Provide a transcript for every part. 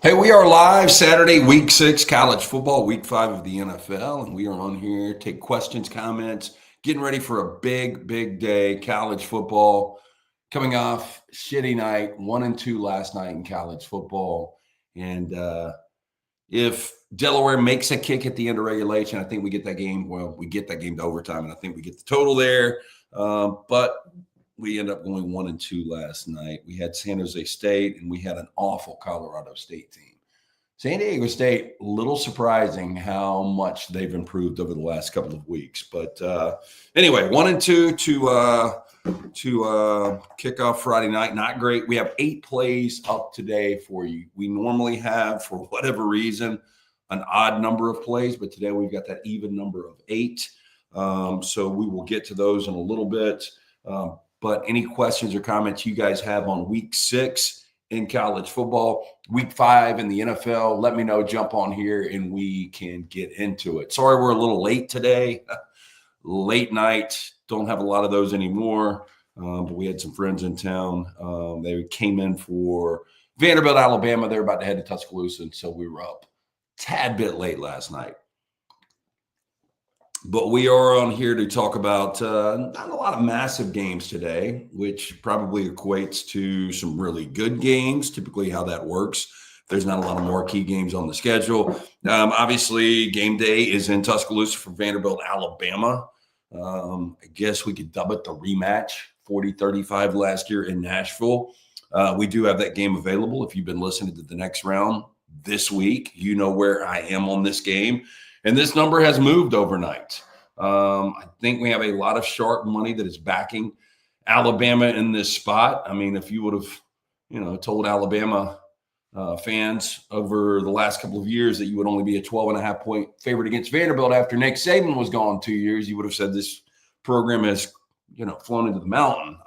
Hey, we are live Saturday, week 6, college football, week 5 of the NFL, and we are on here, take questions, comments, getting ready for a big, big day, college football, coming off shitty night, 1-2 last night in college football. And if Delaware makes a kick at the end of regulation, I think we get that game. Well, we get that game to overtime, and I think we get the total there. But we end up going 1-2 last night. We had San Jose State, and we had an awful Colorado State team. San Diego State, a little surprising how much they've improved over the last couple of weeks. But anyway, 1-2 to kick off Friday night. Not great. We have 8 plays up today for you. We normally have, for whatever reason, an odd number of plays, but today we've got that even number of 8. So we will get to those in a little bit. But any questions or comments you guys have on week 6 in college football, week 5 in the NFL, let me know, jump on here and we can get into it. Sorry, we're a little late today. Late night. Don't have a lot of those anymore. But we had some friends in town. They came in for Vanderbilt, Alabama. They're about to head to Tuscaloosa. And so we were up a tad bit late last night. But we are on here to talk about not a lot of massive games today, which probably equates to some really good games, typically how that works. There's not a lot of marquee games on the schedule. Obviously, game day is in Tuscaloosa for Vanderbilt, Alabama. I guess we could dub it the rematch, 40-35 last year in Nashville. We do have that game available. If you've been listening to the next round this week, you know where I am on this game. And this number has moved overnight. I think we have a lot of sharp money that is backing Alabama in this spot. I mean, if you would have, told Alabama fans over the last couple of years that you would only be a 12.5-point favorite against Vanderbilt after Nick Saban was gone 2 years, you would have said this program has, flown into the mountain.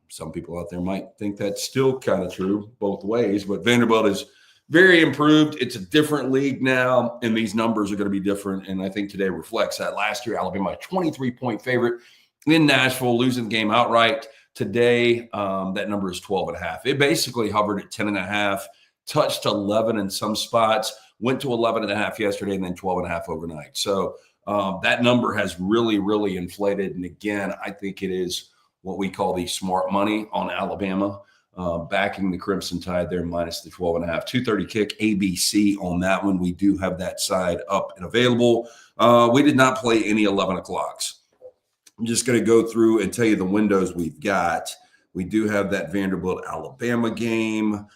Some people out there might think that's still kind of true both ways, but Vanderbilt is very improved. It's a different league now, and these numbers are going to be different. And I think today reflects that. Last year, Alabama, a 23-point favorite in Nashville, losing the game outright. Today, that number is 12.5. It basically hovered at 10.5, touched 11 in some spots, went to 11.5 yesterday, and then 12.5 overnight. So that number has really, really inflated. And again, I think it is what we call the smart money on Alabama. Backing the Crimson Tide there minus the 12.5. 2:30 kick, ABC on that one. We do have that side up and available. We did not play any 11 o'clocks. I'm just going to go through and tell you the windows we've got. We do have that Vanderbilt-Alabama game.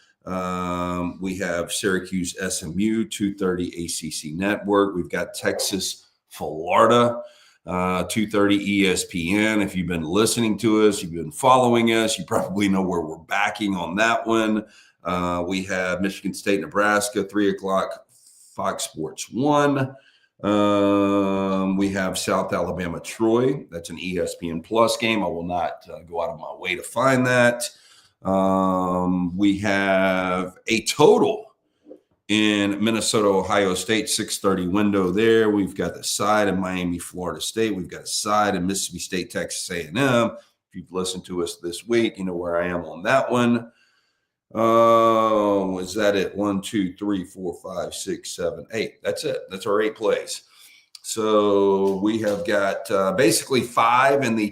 We have Syracuse SMU, 2:30 ACC Network. We've got Texas-Florida. 2:30 ESPN. If you've been listening to us, you've been following us, you probably know where we're backing on that one. We have Michigan State, Nebraska, 3 o'clock, Fox Sports 1. We have South Alabama, Troy. That's an ESPN Plus game. I will not go out of my way to find that. We have a total in Minnesota, Ohio State, 6:30 window there. We've got the side in Miami, Florida State. We've got a side in Mississippi State, Texas A&M. If you've listened to us this week, you know where I am on that one. Is that it? 1, 2, 3, 4, 5, 6, 7, 8. That's it. That's our 8 plays. So we have got basically 5 in the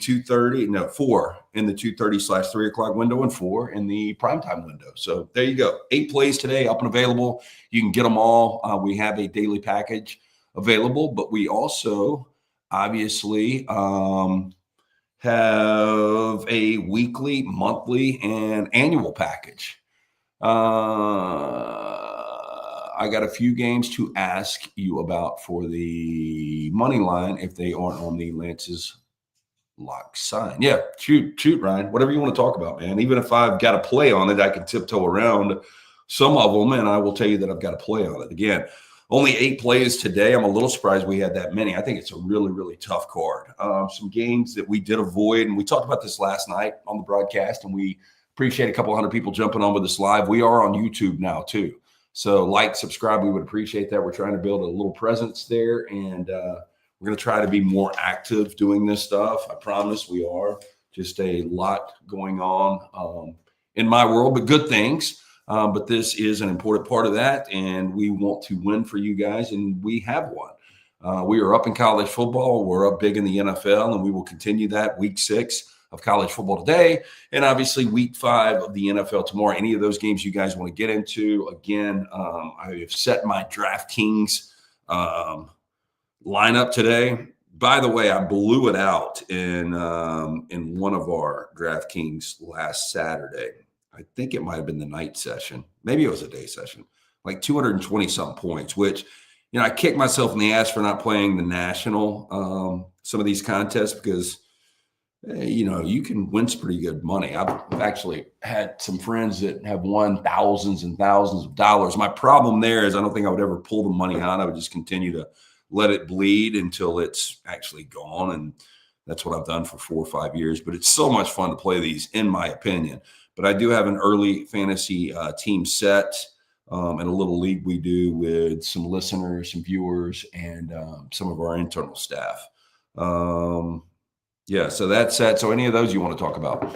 4 in the 2:30/3 o'clock window and 4 in the primetime window. So there you go. 8 plays today up and available. You can get them all. We have a daily package available, but we also obviously have a weekly, monthly, and annual package. I got a few games to ask you about for the money line if they aren't on the Lance's lock sign. Yeah, shoot, Ryan. Whatever you want to talk about, man. Even if I've got a play on it, I can tiptoe around some of them, and I will tell you that I've got a play on it. Again, only 8 plays today. I'm a little surprised we had that many. I think it's a really, really tough card. Some games that we did avoid, and we talked about this last night on the broadcast, and we appreciate a couple hundred people jumping on with us live. We are on YouTube now, too. So like, subscribe. We would appreciate that. We're trying to build a little presence there, and we're going to try to be more active doing this stuff. I promise we are. Just a lot going on in my world, but good things. But this is an important part of that, and we want to win for you guys, and we have won. We are up in college football. We're up big in the NFL, and we will continue that week 6 of college football today, and obviously week 5 of the NFL tomorrow. Any of those games you guys want to get into, again, I have set my DraftKings lineup today. By the way, I blew it out in one of our DraftKings last Saturday. I think it might have been the night session. Maybe it was a day session, like 220 something points, which, I kicked myself in the ass for not playing the national, some of these contests, because, you can win some pretty good money. I've actually had some friends that have won thousands and thousands of dollars. My problem there is I don't think I would ever pull the money out. I would just continue to let it bleed until it's actually gone. And that's what I've done for 4 or 5 years. But it's so much fun to play these, in my opinion. But I do have an early fantasy team set in a little league we do with some listeners, some viewers, and some of our internal staff. So that's set. So any of those you want to talk about?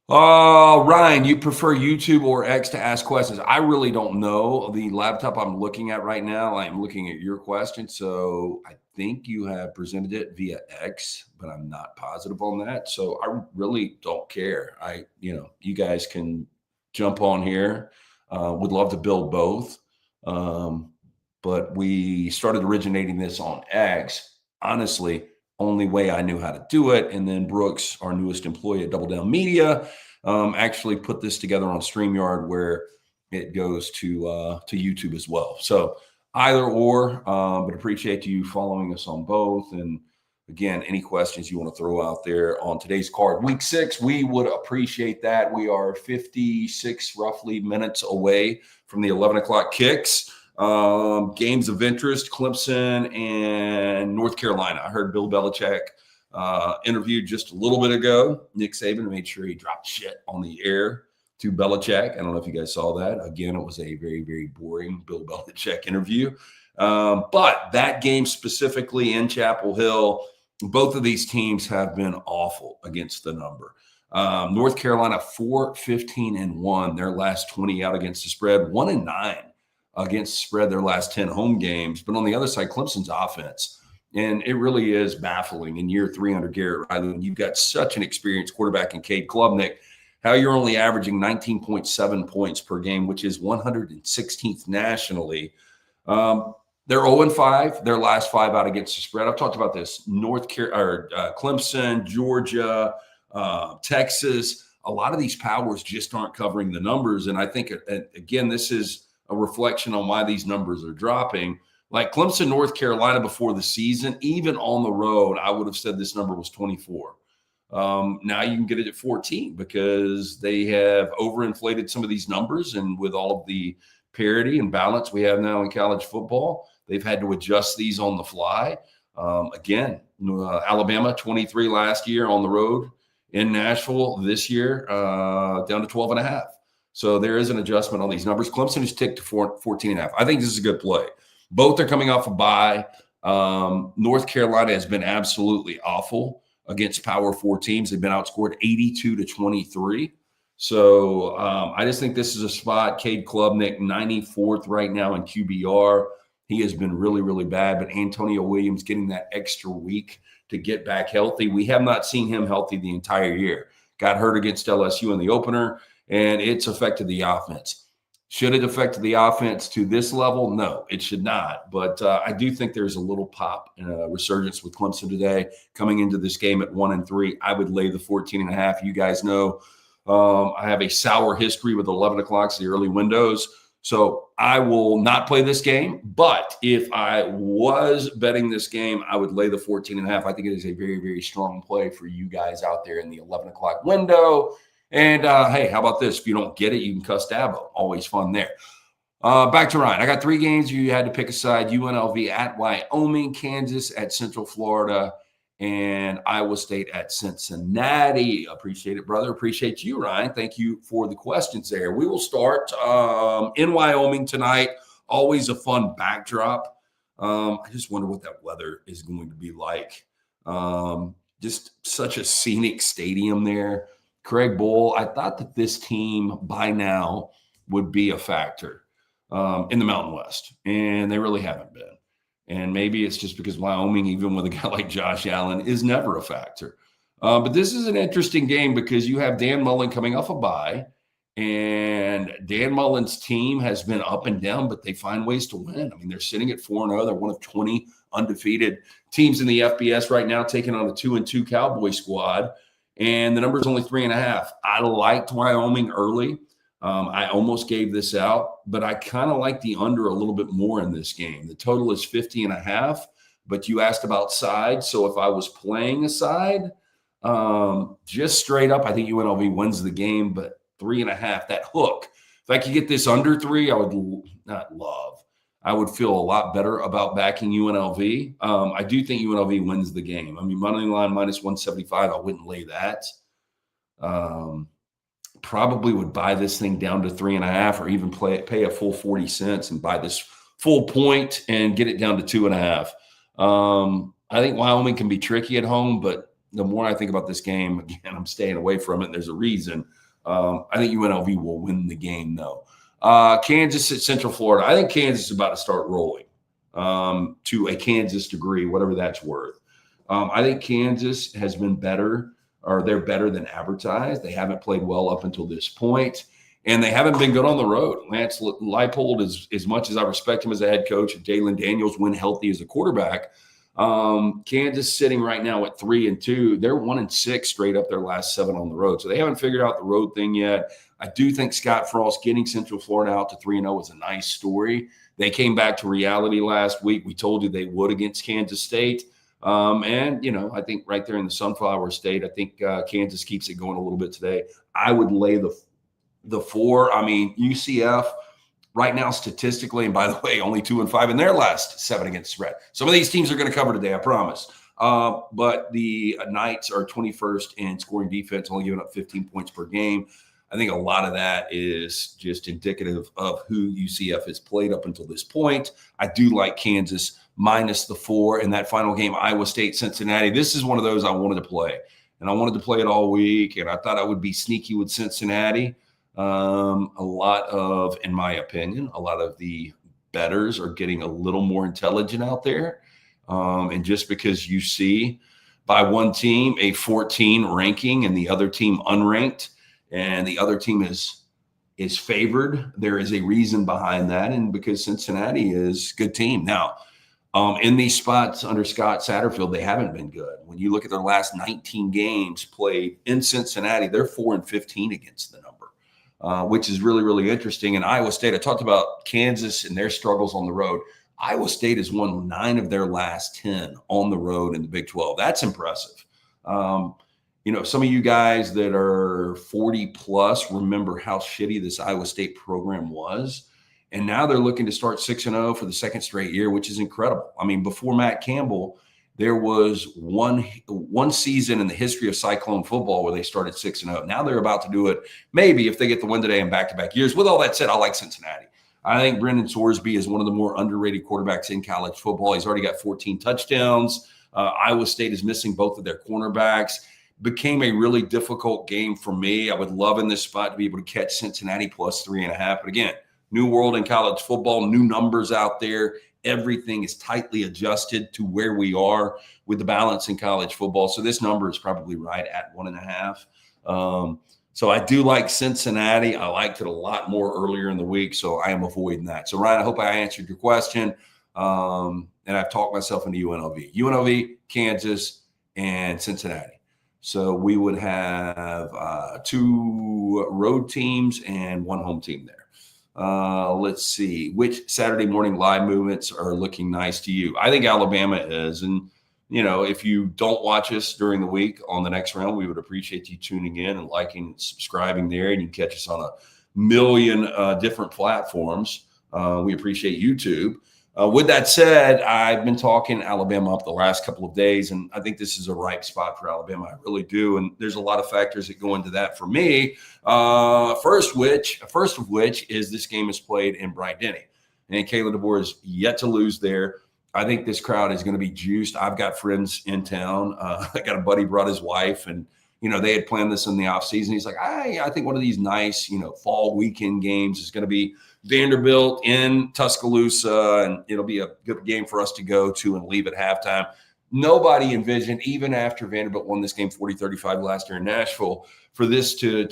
Ryan, you prefer YouTube or X to ask questions? I really don't know. The laptop I'm looking at right now, I'm looking at your question. So I think you have presented it via X, but I'm not positive on that. So I really don't care. You guys can jump on here. Would love to build both. But we started originating this on X. Honestly, only way I knew how to do it. And then Brooks, our newest employee at Double Down Media, actually put this together on StreamYard, where it goes to YouTube as well. So either or, but appreciate you following us on both. And again, any questions you want to throw out there on today's card, week 6, we would appreciate that. We are 56 roughly minutes away from the 11 o'clock kicks. Games of interest, Clemson and North Carolina. I heard Bill Belichick interviewed just a little bit ago. Nick Saban made sure he dropped shit on the air to Belichick. I don't know if you guys saw that. Again, it was a very, very boring Bill Belichick interview. But that game specifically in Chapel Hill, both of these teams have been awful against the number. North Carolina 4-15-1, their last 20 out against the spread, 1-9 against the spread their last 10 home games. But on the other side, Clemson's offense, and it really is baffling in year 3 under Garrett Riley, when you've got such an experienced quarterback in Cade Klubnik, how you're only averaging 19.7 points per game, which is 116th nationally. They're 0-5, their last 5 out against the spread. I've talked about this. Clemson, Georgia, Texas, a lot of these powers just aren't covering the numbers. And I think, again, this is a reflection on why these numbers are dropping. Like Clemson, North Carolina before the season, even on the road, I would have said this number was 24. Now you can get it at 14 because they have overinflated some of these numbers. And with all of the parity and balance we have now in college football, they've had to adjust these on the fly. Again, Alabama, 23 last year on the road in Nashville this year, down to 12.5. So there is an adjustment on these numbers. Clemson has ticked to 14.5. I think this is a good play. Both are coming off a bye. North Carolina has been absolutely awful against Power 4 teams. They've been outscored 82-23. So I just think this is a spot. Cade Klubnik, 94th right now in QBR. He has been really, really bad. But Antonio Williams getting that extra week to get back healthy. We have not seen him healthy the entire year. Got hurt against LSU in the opener, and it's affected the offense. Should it affect the offense to this level? No, it should not. But I do think there's a little pop resurgence with Clemson today coming into this game at 1-3. I would lay the 14.5. You guys know I have a sour history with 11 o'clocks, the early windows. So I will not play this game. But if I was betting this game, I would lay the 14.5. I think it is a very, very strong play for you guys out there in the 11 o'clock window. And, hey, how about this? If you don't get it, you can cuss Dabo. Always fun there. Back to Ryan. I got 3 games. You had to pick a side. UNLV at Wyoming, Kansas at Central Florida, and Iowa State at Cincinnati. Appreciate it, brother. Appreciate you, Ryan. Thank you for the questions there. We will start in Wyoming tonight. Always a fun backdrop. I just wonder what that weather is going to be like. Just such a scenic stadium there. Craig Bowl, I thought that this team by now would be a factor in the Mountain West, and they really haven't been. And maybe it's just because Wyoming, even with a guy like Josh Allen, is never a factor. But this is an interesting game because you have Dan Mullen coming off a bye, and Dan Mullen's team has been up and down, but they find ways to win. I mean, they're sitting at 4-0. They're one of 20 undefeated teams in the FBS right now, taking on a 2-2 Cowboy squad. And the number is only 3.5. I liked Wyoming early. I almost gave this out, but I kind of like the under a little bit more in this game. The total is 50.5, but you asked about side. So if I was playing a side, just straight up, I think UNLV wins the game, but 3.5, that hook. If I could get this under 3, I would not love. I would feel a lot better about backing UNLV. I do think UNLV wins the game. I mean, money line minus 175, I wouldn't lay that. Probably would buy this thing down to 3.5 or even pay a full 40 cents and buy this full point and get it down to 2.5. I think Wyoming can be tricky at home, but the more I think about this game, again, I'm staying away from it. And there's a reason. I think UNLV will win the game, though. Kansas at Central Florida. I think Kansas is about to start rolling to a Kansas degree, whatever that's worth. I think Kansas has been better, or they're better than advertised. They haven't played well up until this point, and they haven't been good on the road. Lance Leipold, as much as I respect him as a head coach, and Jalen Daniels, when healthy, as a quarterback. Kansas sitting right now at 3-2. They're 1-6 straight up their last 7 on the road. So they haven't figured out the road thing yet. I do think Scott Frost getting Central Florida out to 3-0 is a nice story. They came back to reality last week. We told you they would against Kansas State. And, I think right there in the Sunflower State, I think Kansas keeps it going a little bit today. I would lay the 4. I mean, UCF right now statistically, and by the way, only 2-5 in their last 7 against the spread. Some of these teams are going to cover today, I promise. But the Knights are 21st in scoring defense, only giving up 15 points per game. I think a lot of that is just indicative of who UCF has played up until this point. I do like Kansas minus the 4 in that final game, Iowa State, Cincinnati. This is one of those I wanted to play, and I wanted to play it all week, and I thought I would be sneaky with Cincinnati. In my opinion, a lot of the bettors are getting a little more intelligent out there. And just because you see by one team a 14 ranking and the other team unranked, and the other team is favored, there is a reason behind that. And because Cincinnati is a good team. Now, in these spots under Scott Satterfield, they haven't been good. When you look at their last 19 games played in Cincinnati, they're 4-15 against the number, which is really, really interesting. And Iowa State, I talked about Kansas and their struggles on the road. Iowa State has won 9 of their last 10 on the road in the Big 12. That's impressive. Some of you guys that are 40 plus remember how shitty this Iowa State program was. And now they're looking to start 6-0 for the second straight year, which is incredible. I mean, before Matt Campbell, there was one season in the history of Cyclone football where they started 6-0. Now they're about to do it, maybe if they get the win today in back-to-back years. With all that said, I like Cincinnati. I think Brendan Sorsby is one of the more underrated quarterbacks in college football. He's already got 14 touchdowns. Iowa State is missing both of their cornerbacks. Became a really difficult game for me. I would love in this spot to be able to catch Cincinnati plus 3.5. But again, new world in college football, new numbers out there. Everything is tightly adjusted to where we are with the balance in college football. So this number is probably right at 1.5. So I do like Cincinnati. I liked it a lot more earlier in the week, so I am avoiding that. So, Ryan, I hope I answered your question. And I've talked myself into UNLV, Kansas, and Cincinnati. So we would have 2 road teams and 1 home team there. Let's see. Which Saturday morning live movements are looking nice to you? I think Alabama is. And, if you don't watch us during the week on the next round, we would appreciate you tuning in and liking and subscribing there. And you can catch us on a million different platforms. We appreciate YouTube. With that said, I've been talking Alabama up the last couple of days, and I think this is a ripe spot for Alabama. I really do. And there's a lot of factors that go into that for me. First of which is this game is played in Bryant-Denny, and Kayla DeBoer is yet to lose there. I think this crowd is going to be juiced. I've got friends in town. I got a buddy brought his wife, and they had planned this in the offseason. He's like, I think one of these nice, fall weekend games is going to be Vanderbilt in Tuscaloosa, and it'll be a good game for us to go to and leave at halftime. Nobody envisioned, even after Vanderbilt won this game 40-35 last year in Nashville, for this to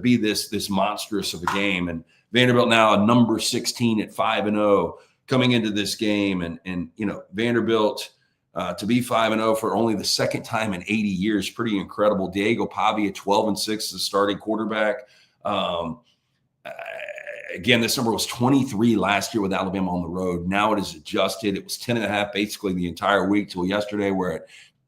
be this monstrous of a game. And Vanderbilt now a number 16 at 5-0 coming into this game, and Vanderbilt to be 5-0 for only the second time in 80 years, pretty incredible. Diego Pavia 12-6 as the starting quarterback. Again, this number was 23 last year with Alabama on the road. Now it is adjusted. It was 10.5 basically the entire week till yesterday, where it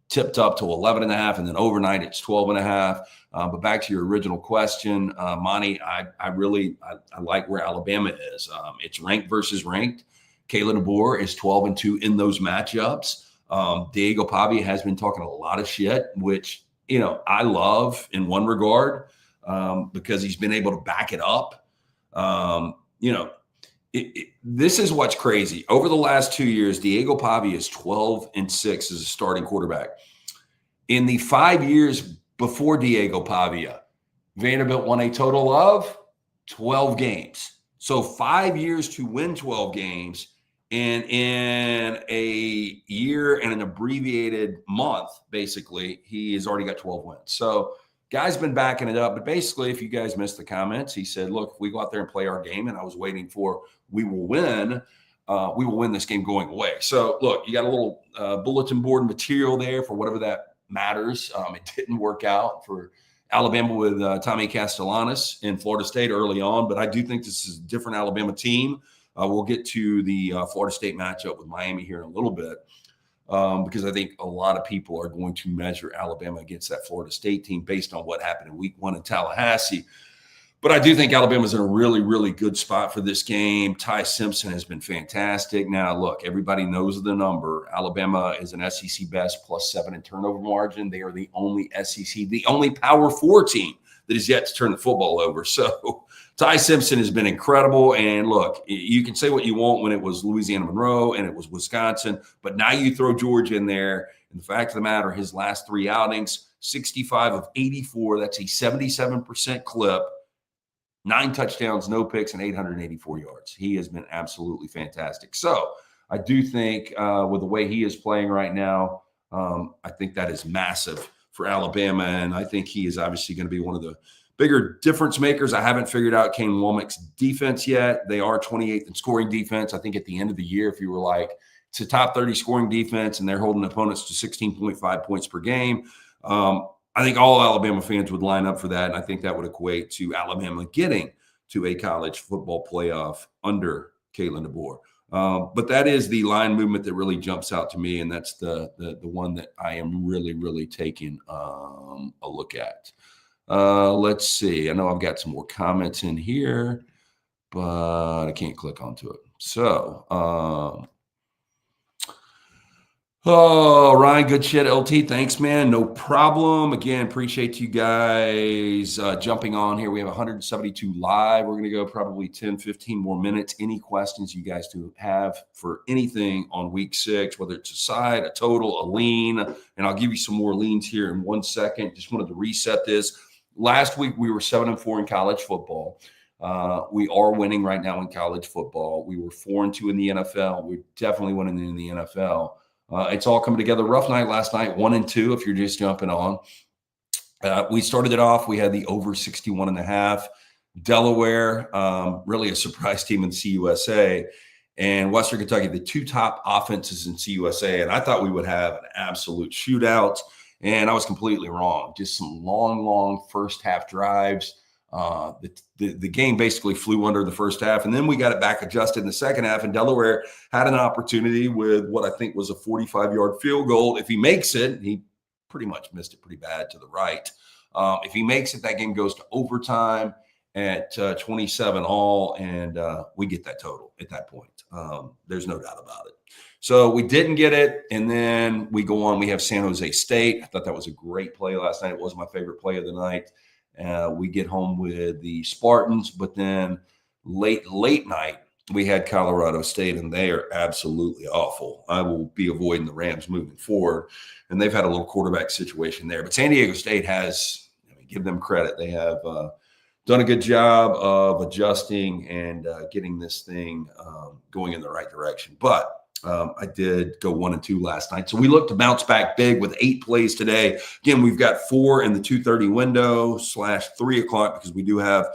tipped up to 11.5, and then overnight it's 12.5. But back to your original question, Monty, I like where Alabama is. It's ranked versus ranked. Kalen DeBoer is 12-2 in those matchups. Diego Pavia has been talking a lot of shit, which I love in one regard, because he's been able to back it up. This is what's crazy. Over the last 2 years, Diego Pavia is 12-6 as a starting quarterback. In the 5 years before Diego Pavia, Vanderbilt won a total of 12 games. So 5 years to win 12 games, and in a year and an abbreviated month, basically, he has already got 12 wins. So guy's been backing it up. But basically, if you guys missed the comments, he said, look, if we go out there and play our game, and I was waiting for we will win this game going away. So look, you got a little bulletin board material there for whatever that matters. It didn't work out for Alabama with Tommy Castellanos in Florida State early on, but I do think this is a different Alabama team. We'll get to the Florida State matchup with Miami here in a little bit. Because I think a lot of people are going to measure Alabama against that Florida State team based on what happened in week 1 in Tallahassee. But I do think Alabama's in a really, really good spot for this game. Ty Simpson has been fantastic. Now, look, everybody knows the number. Alabama is an SEC best +7 in turnover margin. They are the only the only Power 4 team that is yet to turn the football over. So Ty Simpson has been incredible. And look, you can say what you want when it was Louisiana Monroe and it was Wisconsin, but now you throw Georgia in there. And the fact of the matter, his last 3 outings, 65 of 84, that's a 77% clip, 9 touchdowns, no picks, and 884 yards. He has been absolutely fantastic. So I do think with the way he is playing right now, I think that is massive for Alabama. And I think he is obviously going to be one of the bigger difference makers. I haven't figured out Kane Womack's defense yet. They are 28th in scoring defense. I think at the end of the year, if you were like, it's a top 30 scoring defense and they're holding opponents to 16.5 points per game, I think all Alabama fans would line up for that. And I think that would equate to Alabama getting to a college football playoff under Kalen DeBoer. But that is the line movement that really jumps out to me. And that's the one that I am really, really taking a look at. Let's see. I know I've got some more comments in here, but I can't click onto it. So, Ryan, good shit, LT. Thanks, man. No problem. Again, appreciate you guys jumping on here. We have 172 live. We're going to go probably 10, 15 more minutes. Any questions you guys do have for anything on week 6, whether it's a side, a total, a lean, and I'll give you some more leans here in 1 second. Just wanted to reset this. Last week, we were 7-4 in college football. We are winning right now in college football. We were 4-2 in the NFL. We're definitely winning in the NFL. It's all coming together. Rough night last night, 1-2 if you're just jumping on. We started it off. We had the over 61.5. Delaware, really a surprise team in CUSA. And Western Kentucky, the 2 top offenses in CUSA. And I thought we would have an absolute shootout. And I was completely wrong. Just some long first half drives. The game basically flew under the first half, and then we got it back adjusted in the second half, and Delaware had an opportunity with what I think was a 45-yard field goal. If he makes it, he pretty much missed it pretty bad to the right. If he makes it, that game goes to overtime at 27 all, and we get that total at that point. There's no doubt about it. So we didn't get it, and then we go on. We have San Jose State. I thought that was a great play last night. It was my favorite play of the night. We get home with the Spartans, but then late night, we had Colorado State, and they are absolutely awful. I will be avoiding the Rams moving forward, and they've had a little quarterback situation there. But San Diego State has, give them credit, they have done a good job of adjusting and getting this thing going in the right direction. But I did go 1-2 last night. So we look to bounce back big with 8 plays today. Again, we've got 4 in the 2:30 window / 3 o'clock because we do have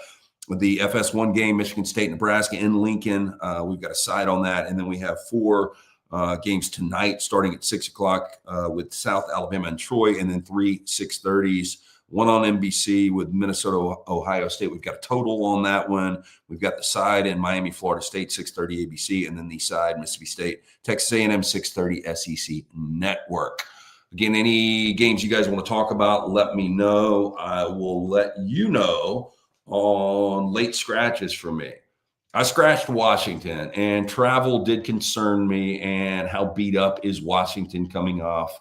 the FS1 game, Michigan State, Nebraska in Lincoln. We've got a side on that. And then we have 4 games tonight starting at 6 o'clock with South Alabama and Troy, and then 3 6:30s. One on NBC with Minnesota, Ohio State. We've got a total on that one. We've got the side in Miami, Florida State, 6:30 ABC, and then the side Mississippi State, Texas A&M, 6:30 SEC Network. Again, any games you guys want to talk about, let me know. I will let you know on late scratches for me. I scratched Washington, and travel did concern me, and how beat up is Washington coming off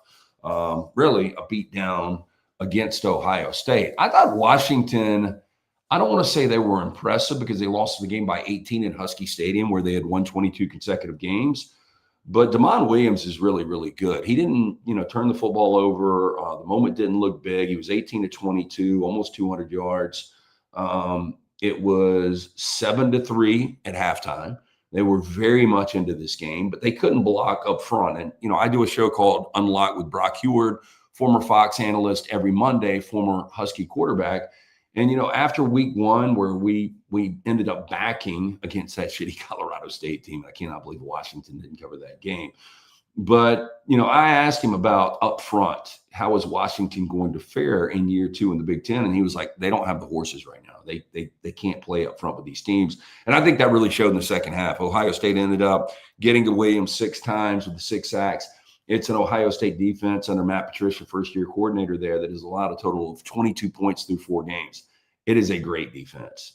really a beat down against Ohio State. I thought Washington, I don't want to say they were impressive because they lost the game by 18 at Husky Stadium where they had won 22 consecutive games. But Damon Williams is really, really good. He didn't, turn the football over. The moment didn't look big. He was 18 to 22, almost 200 yards. It was 7-3 at halftime. They were very much into this game, but they couldn't block up front. And, I do a show called Unlocked with Brock Heward, former Fox analyst, every Monday, former Husky quarterback. And, after week 1, where we ended up backing against that shitty Colorado State team, I cannot believe Washington didn't cover that game. But, I asked him about up front, how is Washington going to fare in year 2 in the Big Ten? And he was like, they don't have the horses right now. They can't play up front with these teams. And I think that really showed in the second half. Ohio State ended up getting to Williams 6 times with the 6 sacks. It's an Ohio State defense under Matt Patricia, first-year coordinator there, that has allowed a total of 22 points through 4 games. It is a great defense.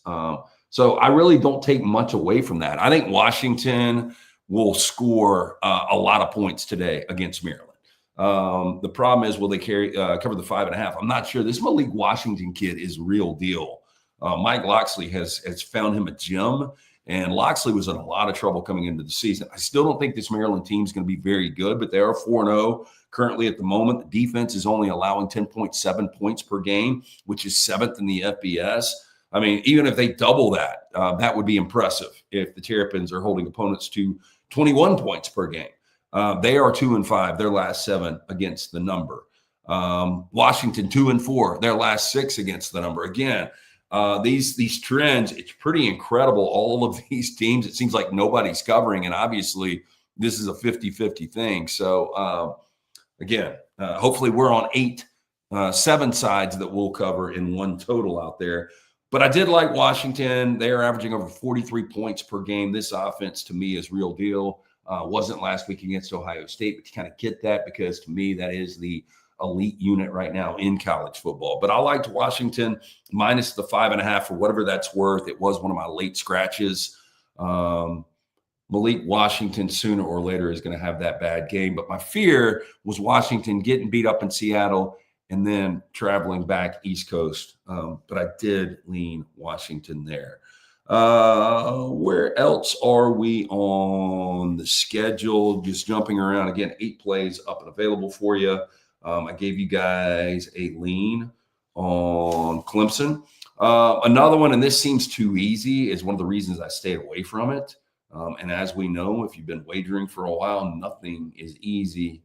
So I really don't take much away from that. I think Washington will score a lot of points today against Maryland. The problem is, will they cover the 5.5? I'm not sure. This Malik Washington kid is real deal. Mike Loxley has found him a gem. And Loxley was in a lot of trouble coming into the season. I still don't think this Maryland team is going to be very good, but they are 4-0 currently at the moment. The defense is only allowing 10.7 points per game, which is 7th in the FBS. I mean, even if they double that, that would be impressive if the Terrapins are holding opponents to 21 points per game. They are 2-5, their last 7 against the number. Washington 2-4, their last 6 against the number. Again, these trends, it's pretty incredible. All of these teams, it seems like nobody's covering, and obviously this is a 50-50 thing. So again, hopefully we're on 7 sides that we'll cover in one total out there. But I did like Washington. They are averaging over 43 points per game. This offense to me is real deal. Wasn't last week against Ohio State, but you kind of get that because to me that is the elite unit right now in college football. But I liked Washington minus the 5.5 for whatever that's worth. It was one of my late scratches. Malik Washington sooner or later is going to have that bad game. But my fear was Washington getting beat up in Seattle and then traveling back East Coast. But I did lean Washington there. Where else are we on the schedule? Just jumping around. Again, 8 plays up and available for you. I gave you guys a lean on Clemson. Another one, and this seems too easy, is one of the reasons I stayed away from it. And as we know, if you've been wagering for a while, nothing is easy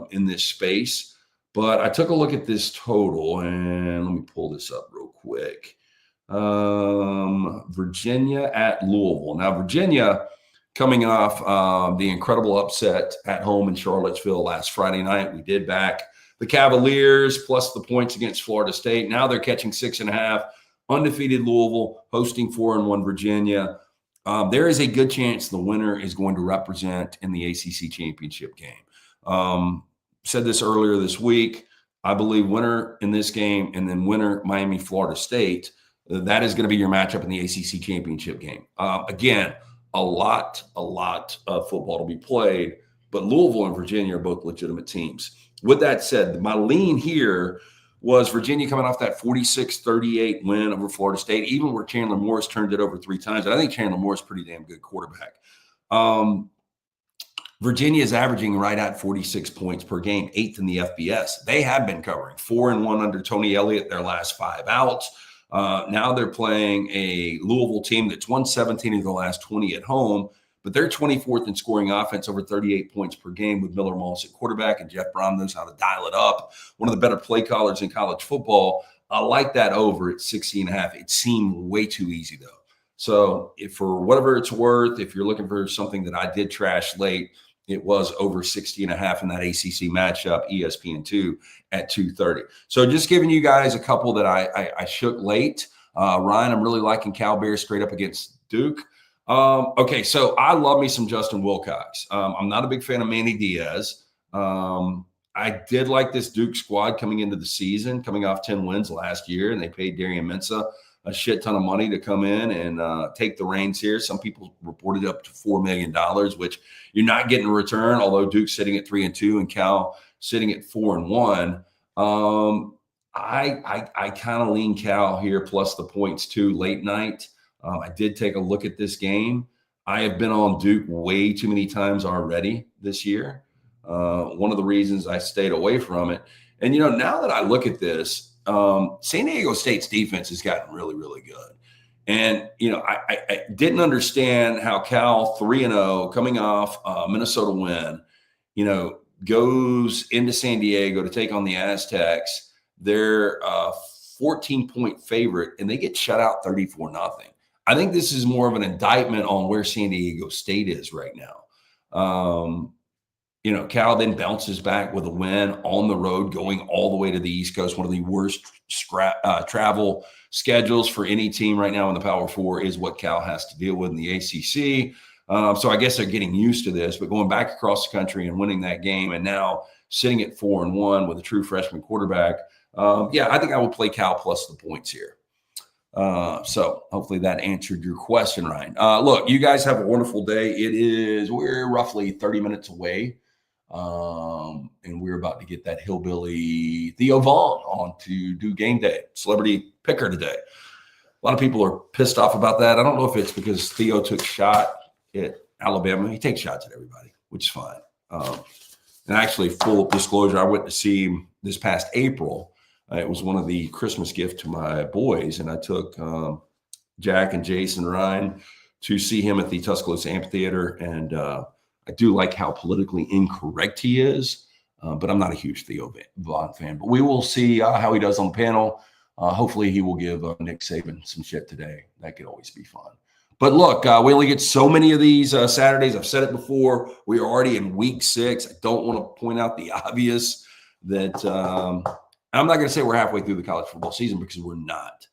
in this space. But I took a look at this total, and let me pull this up real quick. Virginia at Louisville. Now, Virginia coming off the incredible upset at home in Charlottesville last Friday night. We did back the Cavaliers plus the points against Florida State. Now they're catching 6.5. Undefeated Louisville hosting 4-1 Virginia. There is a good chance the winner is going to represent in the ACC championship game. Said this earlier this week. I believe winner in this game and then winner Miami, Florida State. That is going to be your matchup in the ACC championship game. Again, a lot of football to be played, but Louisville and Virginia are both legitimate teams. With that said, my lean here was Virginia coming off that 46-38 win over Florida State, even where Chandler Morris turned it over 3 times. And I think Chandler Morris is a pretty damn good quarterback. Virginia is averaging right at 46 points per game, 8th in the FBS. They have been covering 4-1 under Tony Elliott their last 5 outs. Now they're playing a Louisville team that's won 17 of the last 20 at home, but they're 24th in scoring offense, over 38 points per game with Miller Moss at quarterback, and Jeff Brohm knows how to dial it up. One of the better play callers in college football. I like that over at 60.5. It seemed way too easy, though. So if for whatever it's worth, if you're looking for something that I did trash late, it was over 60.5 in that ACC matchup, ESPN2 at 2:30. So just giving you guys a couple that I shook late. Ryan, I'm really liking Cal Bears straight up against Duke. Okay, so I love me some Justin Wilcox. I'm not a big fan of Manny Diaz. I did like this Duke squad coming into the season, coming off 10 wins last year, and they paid Darian Mensah a shit ton of money to come in and take the reins here. Some people reported up to $4 million, which you're not getting a return, although Duke's sitting at 3-2 and Cal sitting at 4-1. I kind of lean Cal here plus the points too late night. I did take a look at this game. I have been on Duke way too many times already this year. One of the reasons I stayed away from it. And, now that I look at this, San Diego State's defense has gotten really, really good. And, I didn't understand how Cal 3-0 coming off a Minnesota win, goes into San Diego to take on the Aztecs. They're a 14-point favorite, and they get shut out 34-0. I think this is more of an indictment on where San Diego State is right now. Cal then bounces back with a win on the road, going all the way to the East Coast. One of the worst travel schedules for any team right now in the Power Four is what Cal has to deal with in the ACC. So I guess they're getting used to this, but going back across the country and winning that game and now sitting at 4-1 with a true freshman quarterback. I think I would play Cal plus the points here. So hopefully that answered your question, Ryan. Look, you guys have a wonderful day. We're roughly 30 minutes away. And we're about to get that hillbilly Theo Vaughn on to do game day, celebrity picker today. A lot of people are pissed off about that. I don't know if it's because Theo took a shot at Alabama. He takes shots at everybody, which is fine. And actually, full disclosure, I went to see him this past April. It was one of the Christmas gifts to my boys, and I took Jack and Jason Ryan to see him at the Tuscaloosa Amphitheater, and I do like how politically incorrect he is, but I'm not a huge Theo Vaughn fan. But we will see how he does on the panel. Hopefully he will give Nick Saban some shit today. That could always be fun. But look, we only get so many of these Saturdays. I've said it before. We are already in week 6. I don't want to point out the obvious that I'm not going to say we're halfway through the college football season, because we're not.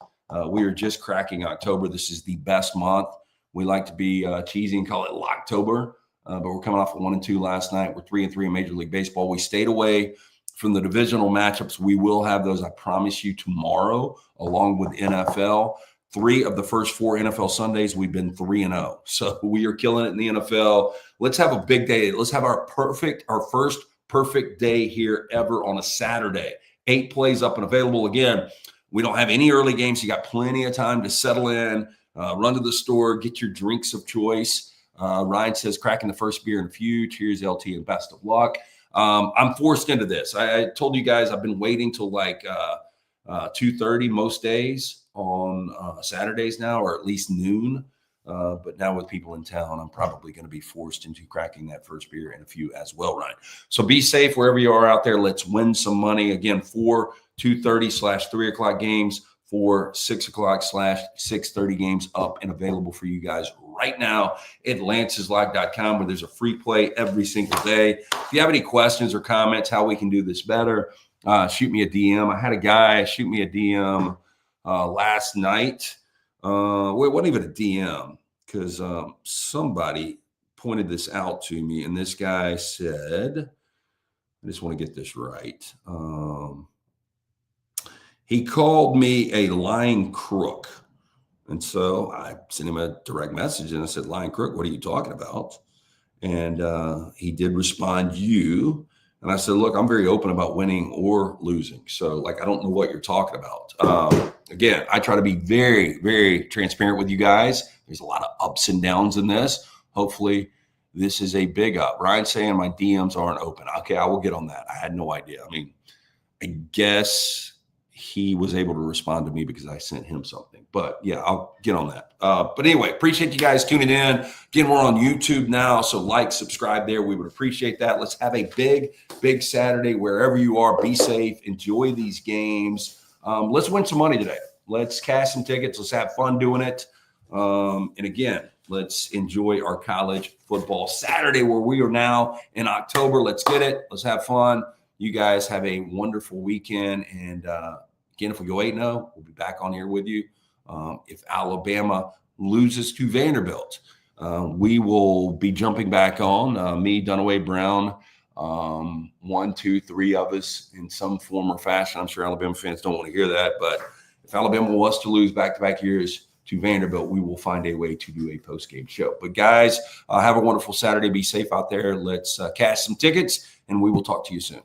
We are just cracking October. This is the best month. We like to be cheesy and call it Locktober. But we're coming off of 1-2 last night. We're 3-3 in Major League Baseball. We stayed away from the divisional matchups. We will have those, I promise you, tomorrow, along with NFL. 3 of the first 4 NFL Sundays, we've been 3-0. So we are killing it in the NFL. Let's have a big day. Let's have our first perfect day here ever on a Saturday. 8 plays up and available. Again, we don't have any early games. You got plenty of time to settle in, run to the store, get your drinks of choice. Ryan says, cracking the first beer in a few. Cheers, LT, and best of luck. I'm forced into this. I told you guys I've been waiting till like 2:30 most days on Saturdays now, or at least noon. But now with people in town, I'm probably going to be forced into cracking that first beer in a few as well, Ryan. So be safe wherever you are out there. Let's win some money. Again, 4 2:30/3 o'clock games, 4 6 o'clock/6:30 games up and available for you guys right now at lanceslock.com, where there's a free play every single day. If you have any questions or comments how we can do this better, shoot me a DM. I had a guy shoot me a DM last night. Well, it wasn't even a DM, because somebody pointed this out to me, and this guy said, I just want to get this right. He called me a lying crook. And so I sent him a direct message and I said, lying crook, what are you talking about? And he did respond, you. And I said, look, I'm very open about winning or losing. So like, I don't know what you're talking about. Again, I try to be very, very transparent with you guys. There's a lot of ups and downs in this. Hopefully this is a big up. Ryan's saying my DMs aren't open. Okay, I will get on that. I had no idea. I mean, I guess he was able to respond to me because I sent him something. But yeah, I'll get on that. But anyway, appreciate you guys tuning in. Again, we're on YouTube now, so like, subscribe there. We would appreciate that. Let's have a big, big Saturday wherever you are. Be safe. Enjoy these games. Let's win some money today. Let's cash some tickets. Let's have fun doing it. And again, let's enjoy our college football Saturday where we are now in October. Let's get it. Let's have fun. You guys have a wonderful weekend. And again, if we go 8-0, we'll be back on here with you. If Alabama loses to Vanderbilt, we will be jumping back on. Me, Dunaway, Brown, 1, 2, 3 of us in some form or fashion. I'm sure Alabama fans don't want to hear that. But if Alabama was to lose back-to-back years to Vanderbilt, we will find a way to do a post-game show. But guys, have a wonderful Saturday. Be safe out there. Let's cash some tickets, and we will talk to you soon.